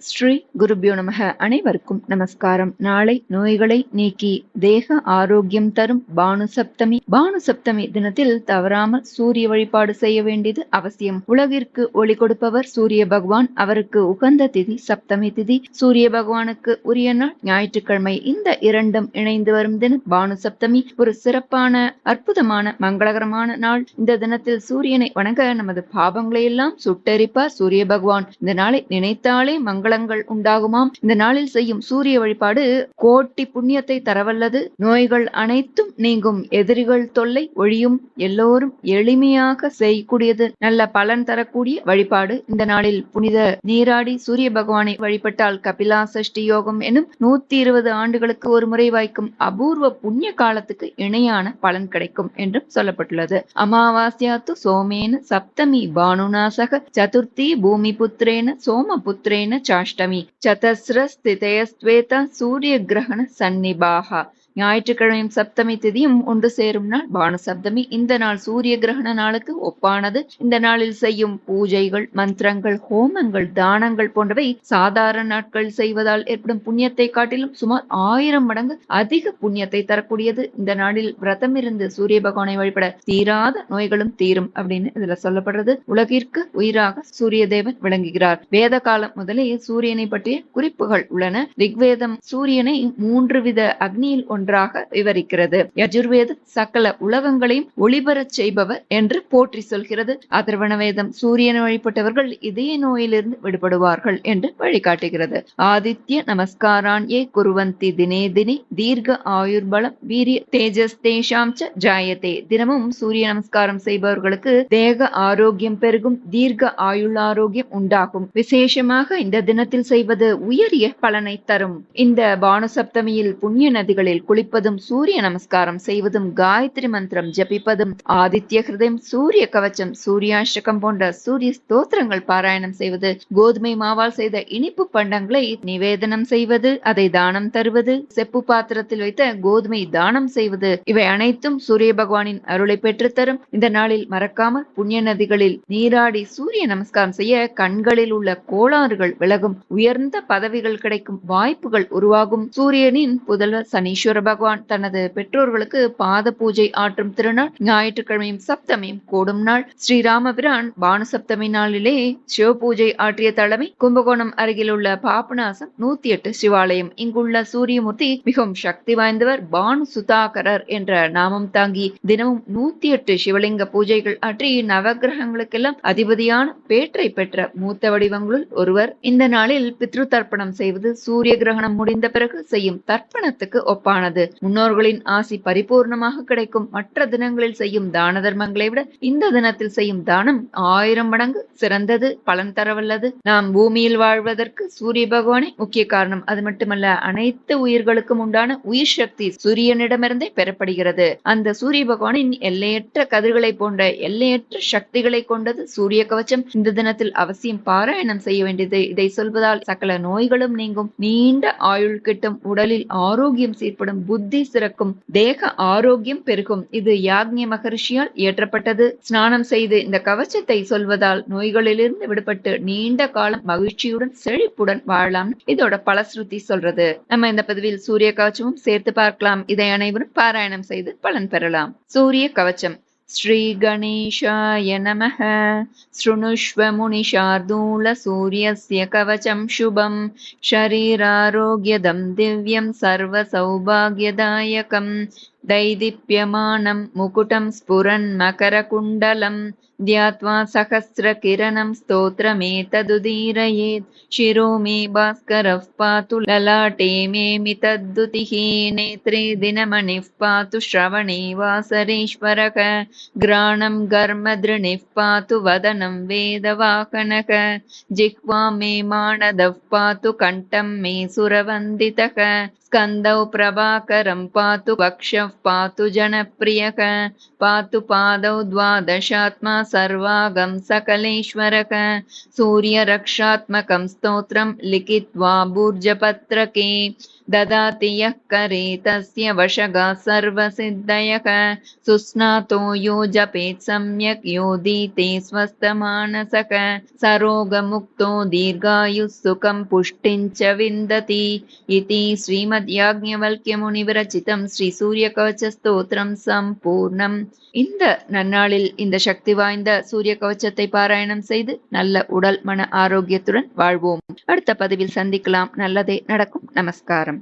ஸ்ரீ குருபியோ நமக. அனைவருக்கும் நமஸ்காரம். நாளை நோய்களை நீக்கி தேக ஆரோக்கியம் தரும் பானு சப்தமி. பானு சப்தமி தினத்தில் தவறாமல் சூரிய வழிபாடு செய்ய வேண்டியது அவசியம். உலகிற்கு ஒளி கொடுப்பவர் சூரிய பகவான். அவருக்கு உகந்த திதி சப்தமி திதி. சூரிய பகவானுக்கு உரிய நாள் ஞாயிற்றுக்கிழமை. இந்த இரண்டும் இணைந்து வரும் தினம் பானு சப்தமி. ஒரு சிறப்பான அற்புதமான மங்களகரமான நாள். இந்த தினத்தில் சூரியனை வணங்க நமது பாவங்களை எல்லாம் சுட்டெரிப்பார் சூரிய பகவான். இந்த நாளை நினைத்தாலே மங்களங்கள் உண்டாகுமாம். இந்த நாளில் செய்யும் சூரிய வழிபாடு கோட்டி புண்ணியத்தை தரவல்லது. நோய்கள் அனைத்தும் நீங்கும், எதிரிகள் தொல்லை ஒழியும், எல்லோரும் எளிமையாக செய்யக்கூடியது, நல்ல பலன் தரக்கூடிய வழிபாடு. இந்த நாளில் புனித நீராடி சூரிய பகவானை வழிபட்டால் கபிலா சஷ்டி யோகம் எனும் 120 ஆண்டுகளுக்கு ஒரு முறை வாய்க்கும் அபூர்வ புண்ணிய காலத்துக்கு இணையான பலன் கிடைக்கும் என்றும் சொல்லப்பட்டுள்ளது. அமாவாஸ்யாத்து சோமேன சப்தமி பானுநாசக சதுர்த்தி பூமி புத்திரேன சோம புத்திரேன சாஷ்டமி சதஸ்ரஸ்திதயஸ்வேத சூரிய கிரகண சந்நிபாகா. ஞாயிற்றுக்கிழமையும் சப்தமி திதியும் ஒன்று சேரும் நாள் பானு சப்தமி. இந்த நாள் சூரிய கிரகண நாளுக்கு ஒப்பானது. இந்த நாளில் செய்யும் பூஜைகள், மந்திரங்கள், ஹோமங்கள், தானங்கள் போன்றவை சாதாரண நாட்கள் செய்வதால் ஏற்படும் புண்ணியத்தை காட்டிலும் சுமார் 1000 மடங்கு அதிக புண்ணியத்தை தரக்கூடியது. இந்த நாளில் விரதம் இருந்து சூரிய பகவானை வழிபட தீராத நோய்களும் தீரும் அப்படின்னு இதுல சொல்லப்படுறது. உலகிற்கு உயிராக சூரிய தேவன் விளங்குகிறார். வேத காலம் முதலே சூரியனை பற்றிய குறிப்புகள் உள்ளன. ரிக்வேதம் சூரியனை 3 வித அக்னியில் ஒன்றாக விவரிக்கிறது. யஜுர்வேதம் சகல உலகங்களையும் ஒளிபரச் செய்பவர் என்று போற்றி சொல்கிறது. அதர்வண வேதம் சூரியனை வழிபட்டவர்கள் இதய நோயிலிருந்து விடுபடுவார்கள் என்று வழிகாட்டுகிறது. ஆதித்ய நமஸ்காரான் ஏ குருவந்தி தினே தினி தீர்க்க ஆயுர்பலம் வீரிய தேஜஸ் தேஷாம் ச ஜாயதே. தினமும் சூரிய நமஸ்காரம் செய்பவர்களுக்கு தேக ஆரோக்கியம் பெருகும், தீர்க்க ஆயுள் ஆரோக்கியம் உண்டாகும். விசேஷமாக இந்த தினத்தில் செய்வது உயரிய பலனை தரும். இந்த பானு சப்தமியில் புண்ணிய நதிகளில் குளிப்பதும், சூரிய நமஸ்காரம் செய்வதும், காயத்ரி மந்திரம் ஜபிப்பதும், ஆதித்ய ஹிருதயம், சூரிய கவச்சம், சூரியாஷ்டகம் போன்ற சூரிய ஸ்தோத்திரங்கள் பாராயணம் செய்வது, கோதுமை மாவால் செய்த இனிப்பு பண்டங்களை நிவேதனம் செய்வது, அதை தானம் தருவது, செப்பு பாத்திரத்தில் வைத்த கோதுமை தானம் செய்வது, இவை அனைத்தும் சூரிய பகவானின் அருளை பெற்றுத்தரும். இந்த நாளில் மறக்காமல் புண்ணிய நதிகளில் நீராடி சூரிய நமஸ்காரம் செய்ய கண்களில் உள்ள கோளாறுகள் விலகும், உயர்ந்த பதவிகள் கிடைக்கும், வாய்ப்புகள் உருவாகும். சூரியனின் புதல்வர் சனீஸ்வர பகவான் தனது பெற்றோர்களுக்கு பாத பூஜை ஆற்றும் திருநாள் ஞாயிற்றுக்கிழமையும் சப்தமியும் கூடும் நாள். ஸ்ரீராமபிரான் பானு சப்தமி நாளிலே சிவ பூஜை ஆற்றிய தலைமை கும்பகோணம் அருகில் உள்ள பாபநாசம் 108 சிவாலயம். இங்குள்ள சூரியமூர்த்தி மிகவும் சக்தி வாய்ந்தவர். பானு சுதாகரர் என்ற நாமம் தாங்கி தினமும் 108 சிவலிங்க பூஜைகள் ஆற்றி நவகிரகங்களுக்கெல்லாம் அதிபதியான பேற்றை பெற்ற மூத்த வடிவங்களுள் ஒருவர். இந்த நாளில் பித்ரு தர்ப்பணம் செய்வது சூரிய கிரகணம் முடிந்த பிறகு செய்யும் தர்ப்பணத்துக்கு ஒப்பானது. முன்னோர்களின் ஆசி பரிபூர்ணமாக கிடைக்கும். மற்ற தினங்களில் செய்யும் தான தர்மங்களை விட இந்த தினத்தில் செய்யும் தானம் 1000 மடங்கு சிறந்தது, பலன் தரவல்லது. நாம் பூமியில் வாழ்வதற்கு சூரிய பகவானே முக்கிய காரணம். அது மட்டுமல்ல, அனைத்து உயிர்களுக்கும் உண்டான உயிர் சக்தி சூரியனிடமிருந்தே பெறப்படுகிறது. அந்த சூரிய பகவானின் எல்லையற்ற கதிர்களை போன்ற எல்லையற்ற சக்திகளை கொண்டது சூரிய கவச்சம். இந்த தினத்தில் அவசியம் பாராயணம் செய்ய வேண்டியது. இதை சொல்வதால் சகல நோய்களும் நீங்கும், நீண்ட ஆயுள் கிட்டும், உடலில் ஆரோக்கியம் சீர்படும், புத்தி சிறக்கும், தேக ஆரோக்கியம் பெருகும். இது யாக்ஞ மகரிஷியால் இயற்றப்பட்டது. ஸ்நானம் செய்து இந்த கவச்சத்தை சொல்வதால் நோய்களிலிருந்து விடுபட்டு நீண்ட காலம் மகிழ்ச்சியுடன் செழிப்புடன் வாழலாம். இதோட பலஸ்ருதி சொல்றது. நம்ம இந்த பதிவில் சூரிய கவச்சமும் சேர்த்து பார்க்கலாம். இதை அனைவரும் பாராயணம் செய்து பலன் பெறலாம். சூரிய கவச்சம். ஸ்ரீ கணேஷாய நமஹ. ஸ்ருணுஷ்வ முனிஷார்தூல சூரியஸ்ய கவசம் சுபம் ஷரீராரோக்யதம் திவ்யம் சர்வ சௌபாக்யதாயகம் दैदीप्यमानं मुकुटं स्फुरन् मकरकुण्डलं ध्यात्वा सहस्रकिरणं स्तोत्रमेतदुदीरयेत् शिरो मे भास्करः पातु ललाटे मे मितद्दुतिः नेत्रे दिनमणिः पातु श्रवणे वासरेश्वरः घ्राणं घर्मदृणिः पातु वदनं वेदवाहनः जिह्वां मे माणदः पातु कण्ठं मे सुरवन्दितः स्कन्दौ प्रभाकरं पातु वक्षः पातु जनप्रियः पातु पादौ द्वादशात्मा सर्वागं सकलेश्वरः सूर्यरक्षात्मकं स्तोत्रं लिखित्वा भूर्जपत्रके ददाति यः करे तस्य वशगाः सर्वसिद्धयः सुस्नातो यो जपेत् सम्यक् योधीते स्वस्थमानसः सरोगमुक्तो दीर्घायुः सुखं पुष्टिं च विन्दति इति श्रीमद्याज्ञवल्क्यमुनिविरचितं श्रीसूर्यकवचस्तोत्रं सम्पूर्णम्. இந்த நன்னாளில் இந்த சக்தி வாய்ந்த சூரிய கவச்சத்தை பாராயணம் செய்து நல்ல உடல் மன ஆரோக்கியத்துடன் வாழ்வோம். அடுத்த பதிவில் சந்திக்கலாம். நல்லதே நடக்கும். நமஸ்காரம்.